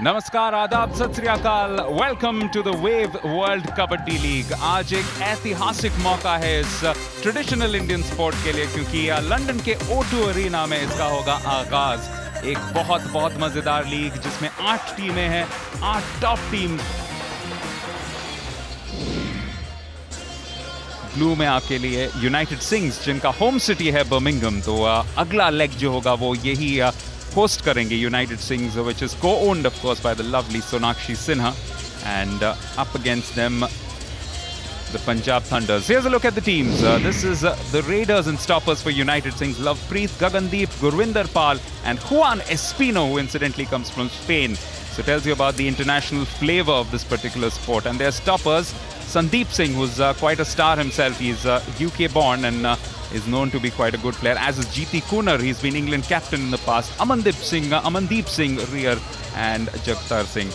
नमस्कार, आदाब, सत श्री अकाल। Welcome to the wave world kabaddi league. आज एक ऐतिहासिक मौका है इस ट्रेडिशनल इंडियन स्पोर्ट के लिए, क्योंकि लंदन के O2 अरीना में इसका होगा आगाज। एक बहुत मजेदार लीग जिसमें 8 टीमें हैं, 8 टॉप टीम। ब्लू में आपके लिए यूनाइटेड सिंग्स, जिनका होम सिटी है बर्मिंघम। तो अगला लेग जो होगा वो यही होस्ट करेंगे United sings, which is co-owned of course by the lovely Sonakshi Sinha, and up against them the Punjab Thunders. Here's a look at the teams. This is the Raiders and stoppers for United Sings's Lovepreet, Gagandeep, Gurvinder Pal and Juan Espino, who incidentally comes from Spain. So it tells you about the international flavor of this particular sport. And their stoppers, Sandeep Singh, who's quite a star himself. He's UK born and is known to be quite a good player, as is Jeeti Kunar. He's been England captain in the past. Amandeep Singh rear and Jagtar Singh.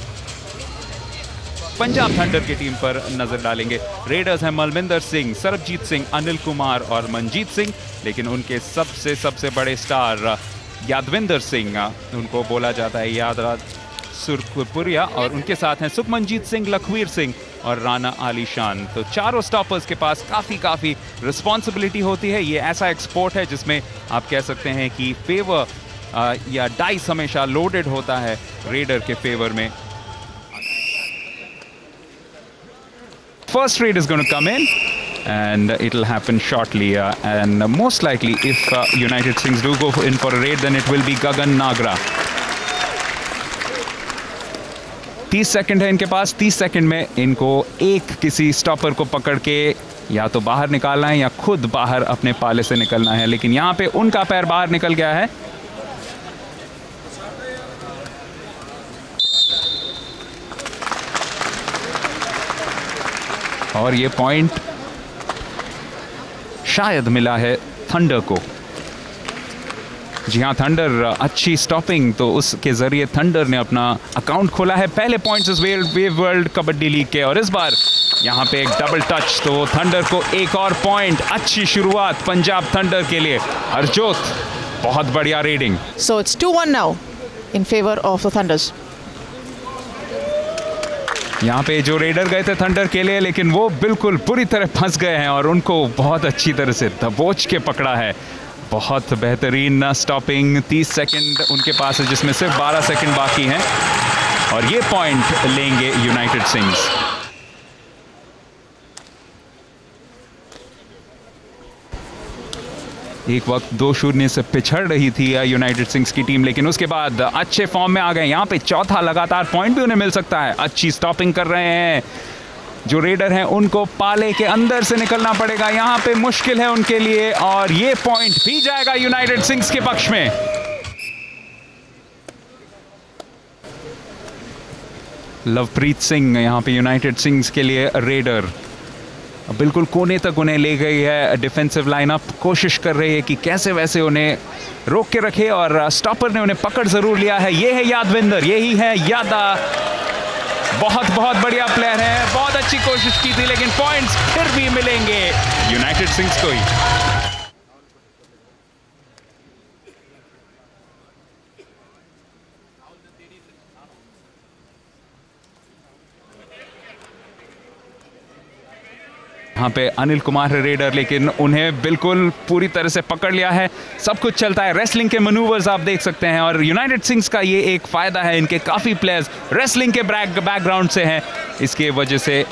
Punjab thunder की team पर नजर डालेंगे। Readers हैं मलविंदर सिंह, सरबजीत सिंह, अनिल कुमार और मनजीत सिंह, लेकिन उनके सबसे बड़े स्टार यादविंदर सिंह, उनको बोला जाता है यादराज सुरपुरिया, और उनके साथ हैं सुखमनजीत सिंह, लखवीर सिंह और राना आली शान। तो चारों स्टॉपर्स के पास काफ़ी रिस्पॉन्सिबिलिटी होती है। ये ऐसा एक स्पोर्ट है जिसमें आप कह सकते हैं कि फेवर या डाइस हमेशा लोडेड होता है रेडर के फेवर में। First raid is going to come in and it'll happen shortly, and most likely if United Sings's do go in for a raid, then it will be Gagan Nagra. 30 second है इनके पास। 30 second में इनको एक किसी stopper को पकड़ के या तो बाहर निकालना है या खुद बाहर अपने पाले से निकलना है, लेकिन यहाँ पे उनका पैर बाहर निकल गया है। और ये पॉइंट शायद मिला है थंडर को। जी हाँ, थंडर अच्छी स्टॉपिंग, तो उसके जरिए थंडर ने अपना अकाउंट खोला है पहले पॉइंट्स इस वेव वर्ल्ड कबड्डी लीग के। और इस बार यहाँ पे एक डबल टच, तो थंडर को एक और पॉइंट। अच्छी शुरुआत पंजाब थंडर के लिए। हरजोत, बहुत बढ़िया raiding. So it's 2-1 now in favor of the Thunders. यहाँ पे जो रेडर गए थे थंडर के लिए, लेकिन वो बिल्कुल पूरी तरह फंस गए हैं और उनको बहुत अच्छी तरह से दबोच के पकड़ा है। बहुत बेहतरीन स्टॉपिंग। 30 सेकंड उनके पास है, जिसमें सिर्फ 12 सेकंड बाकी हैं, और ये पॉइंट लेंगे यूनाइटेड सिंग्स। एक वक्त 2-0 से पिछड़ रही थी यूनाइटेड सिंग्स की टीम, लेकिन उसके बाद अच्छे फॉर्म में आ गए। यहाँ पे चौथा लगातार पॉइंट भी उन्हें मिल सकता है। अच्छी स्टॉपिंग कर रहे हैं जो रेडर हैं, उनको पाले के अंदर से निकलना पड़ेगा। यहाँ पे मुश्किल है उनके लिए, और ये पॉइंट भी जाएगा यूनाइटेड सिंग्स के पक्ष में। लवप्रीत सिंह यहाँ पे यूनाइटेड सिंग्स के लिए रेडर बिल्कुल कोने तक उन्हें ले गई है। डिफेंसिव लाइनअप कोशिश कर रही है कि कैसे वैसे उन्हें रोक के रखे, और स्टॉपर ने उन्हें पकड़ जरूर लिया है। ये है यादविंदर, यही है यादा। बहुत बढ़िया प्लेयर है, बहुत अच्छी कोशिश की थी, लेकिन पॉइंट्स फिर भी मिलेंगे यूनाइटेड सिंग्स को ही। यहाँ पे अनिल कुमार है रेडर, लेकिन उन्हें बिल्कुल पूरी तरह से पकड़ लिया है। सब कुछ चलता है, रेसलिंग के मैनूवर्स आप देख सकते हैं, और यूनाइटेड सिंग्स का ये एक फायदा है, इनके काफ़ी प्लेयर्स रेसलिंग के बैकग्राउंड से हैं, इसके वजह से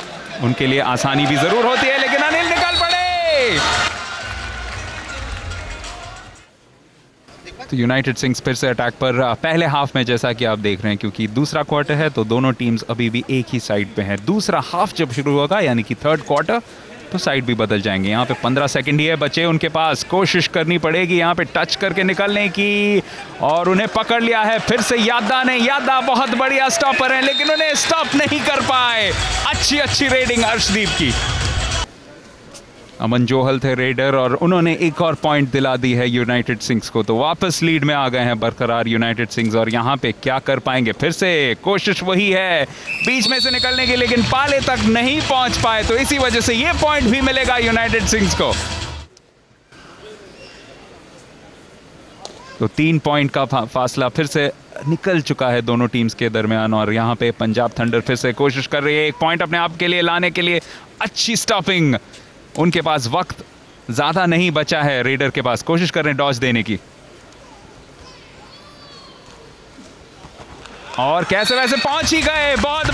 उनके लिए आसानी भी ज़रूर होती है। लेकिन अनिल निकल पड़े, तो यूनाइटेड सिंग्स फिर से अटैक पर पहले हाफ में, जैसा कि आप देख रहे हैं, क्योंकि दूसरा क्वार्टर है तो दोनों टीम्स अभी भी एक ही साइड पे हैं। दूसरा हाफ जब शुरू होगा, यानी कि थर्ड क्वार्टर, तो साइड भी बदल जाएंगे। यहाँ पे 15 सेकंड ही है बचे उनके पास। कोशिश करनी पड़ेगी यहाँ पे टच करके निकलने की, और उन्हें पकड़ लिया है फिर से यादा बहुत बढ़िया स्टॉपर है, लेकिन उन्हें स्टॉप नहीं कर पाए। अच्छी रेडिंग अर्शदीप की। अमन जोहल थे रेडर, और उन्होंने एक और पॉइंट दिला दी है यूनाइटेड सिंग्स को, तो वापस लीड में आ गए हैं बरकरार यूनाइटेड सिंग्स। और यहाँ पे क्या कर पाएंगे, फिर से कोशिश वही है बीच में से निकलने की, लेकिन पाले तक नहीं पहुंच पाए, तो इसी वजह से ये पॉइंट भी मिलेगा यूनाइटेड सिंग्स को। तो 3 पॉइंट का फासला फिर से निकल चुका है दोनों टीम्स के दरमियान। और यहाँ पे पंजाब थंडर फिर से कोशिश कर रही है 1 पॉइंट अपने आप के लिए लाने के लिए। अच्छी स्टॉपिंग, उनके पास वक्त ज्यादा नहीं बचा है। रेडर के पास कोशिश कर रहे हैं डॉज देने की, और कैसे वैसे पहुंच ही गए। बहुत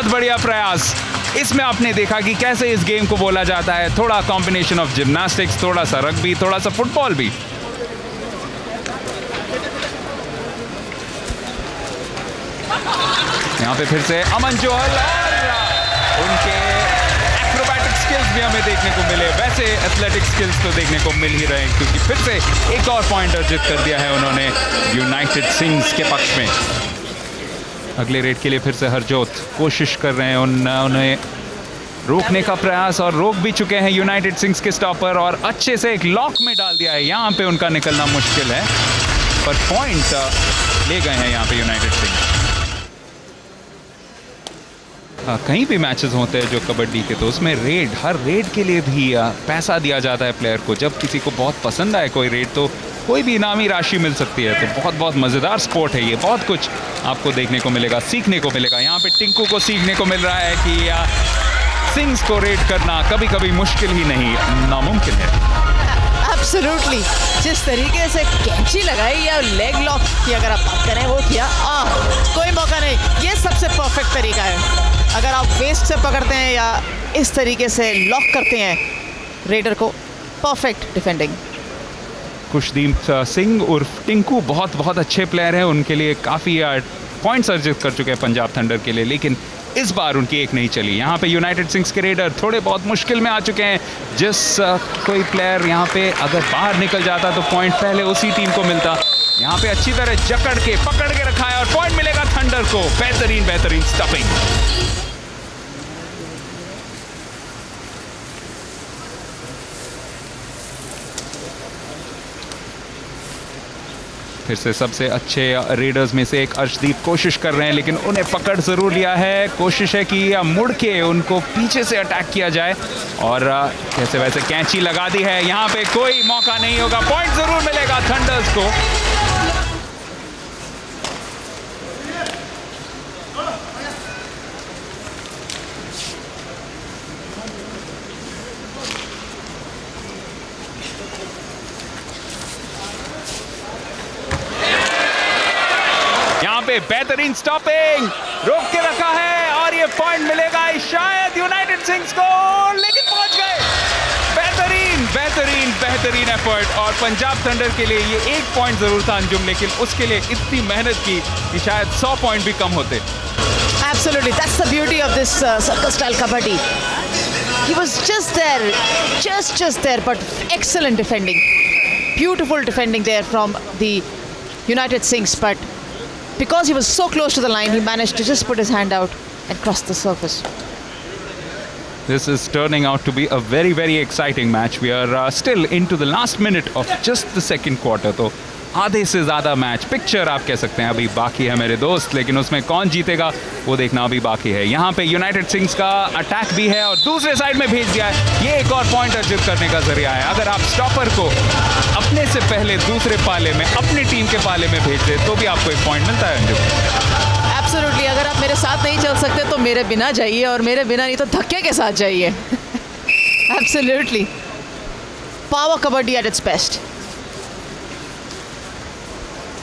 बढ़िया प्रयास। इसमें आपने देखा कि कैसे इस गेम को बोला जाता है, थोड़ा कॉम्बिनेशन ऑफ जिम्नास्टिक्स, थोड़ा सा रग्बी, थोड़ा सा फुटबॉल भी। यहाँ पे फिर से अमन जोहल, और उनके एक्रोबैटिक स्किल्स भी हमें देखने को मिले। वैसे एथलेटिक स्किल्स तो देखने को मिल ही रहे हैं, क्योंकि फिर से एक और पॉइंट अर्जित कर दिया है उन्होंने यूनाइटेड सिंग्स के पक्ष में। अगले रेड के लिए फिर से हरजोत कोशिश कर रहे हैं उन्हें रोकने का प्रयास, और रोक भी चुके हैं यूनाइटेड सिंग्स के स्टॉपर, और अच्छे से एक लॉक में डाल दिया है। यहाँ पे उनका निकलना मुश्किल है, पर पॉइंट ले गए हैं यहाँ पे यूनाइटेड सिंग्स। कहीं भी मैचेस होते हैं जो कबड्डी के, तो उसमें हर रेड के लिए भी पैसा दिया जाता है प्लेयर को। जब किसी को बहुत पसंद आए कोई रेड, तो कोई भी इनामी राशि मिल सकती है। तो बहुत मज़ेदार स्पोर्ट है ये, बहुत कुछ आपको देखने को मिलेगा, सीखने को मिलेगा। यहाँ पे टिंकू को सीखने को मिल रहा है कि सिंग्स को रेड करना कभी कभी मुश्किल ही नहीं, नामुमकिन है। एब्सोल्युटली, जिस तरीके से कैंची लगाई या लेग लॉक की अगर आप बात करें वो किया, कोई मौका नहीं। ये सबसे परफेक्ट तरीका है। अगर आप वेस्ट से पकड़ते हैं या इस तरीके से लॉक करते हैं रेडर को, परफेक्ट डिफेंडिंग। खुशदीप सिंह उर्फ टिंकू बहुत अच्छे प्लेयर हैं। उनके लिए काफ़ी पॉइंट्स अर्जित कर चुके हैं पंजाब थंडर के लिए, लेकिन इस बार उनकी एक नहीं चली। यहाँ पे यूनाइटेड सिंग्स के रेडर थोड़े बहुत मुश्किल में आ चुके हैं। जिस कोई प्लेयर यहाँ पे अगर बाहर निकल जाता तो पॉइंट पहले उसी टीम को मिलता। यहाँ पे अच्छी तरह पकड़ के रखा है, और पॉइंट मिलेगा थंडर को। बेहतरीन स्टॉपिंग। फिर से सबसे अच्छे रेडर्स में से एक अर्शदीप कोशिश कर रहे हैं, लेकिन उन्हें पकड़ जरूर लिया है। कोशिश है कि मुड़ के उनको पीछे से अटैक किया जाए, और कैसे वैसे कैंची लगा दी है। यहाँ पे कोई मौका नहीं होगा, पॉइंट जरूर मिलेगा थंडर्स को। बेहतरीन स्टॉपिंग, रोक के रखा है, और ये पॉइंट मिलेगा शायद यूनाइटेड सिंग्स को, लेकिन पहुंच गए। बेहतरीन एफर्ट, और पंजाब थंडर के लिए ये 1 पॉइंट जरूर था अंजुम, लेकिन उसके लिए इतनी मेहनत की कि शायद 100 पॉइंट भी कम होते। Absolutely, that's the beauty of this circus style kabaddi. He was just there, but excellent defending, beautiful defending there from the United Sikhs, but because he was so close to the line, he managed to just put his hand out and cross the surface. This is turning out to be a very exciting match. We are still into the last minute of just the second quarter. तो आधे से ज़्यादा match picture आप कह सकते हैं अभी बाकी है मेरे दोस्त, लेकिन उसमें कौन जीतेगा वो देखना अभी बाकी है। यहाँ पे यूनाइटेड सिंग्स का अटैक भी है, और दूसरे साइड में भेज दिया है। ये एक और पॉइंट अर्जित करने का जरिया है। अगर आप स्टॉपर को अपने से पहले दूसरे पाले में, अपनी टीम के पाले में भेज दे, तो भी आपको एक पॉइंट मिलता है अंजुम। एब्सोल्युटली, अगर आप मेरे साथ नहीं चल सकते तो मेरे बिना जाइए, और मेरे बिना नहीं तो धक्के के साथ जाइए। Absolutely, power kabaddi at its best.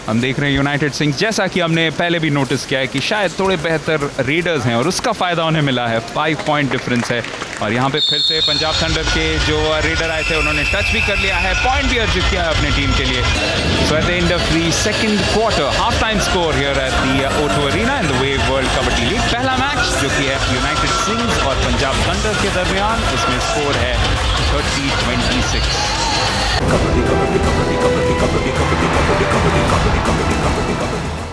हम देख रहे हैं यूनाइटेड सिंग्स, जैसा कि हमने पहले भी नोटिस किया है कि शायद थोड़े बेहतर रेडर्स हैं, और उसका फ़ायदा उन्हें मिला है। 5 पॉइंट डिफरेंस है, और यहाँ पे फिर से पंजाब थंडर के जो रेडर आए थे उन्होंने टच भी कर लिया है, पॉइंट भी अर्जित किया है अपनी टीम के लिए। So at the end of the second quarter, half time score here at the O2 arena in the wave world kabaddi league. पहला मैच जो कि है यूनाइटेड सिंग्स और पंजाब थंडर के दरमियान, इसमें स्कोर है 30-26। कबड्डी कबड्डी कबड्डी कबड्डी कबड्डी कबड्डी कबड्डी कबड्डी कबड्डी कबड्डी कबड्डी कबड्डी।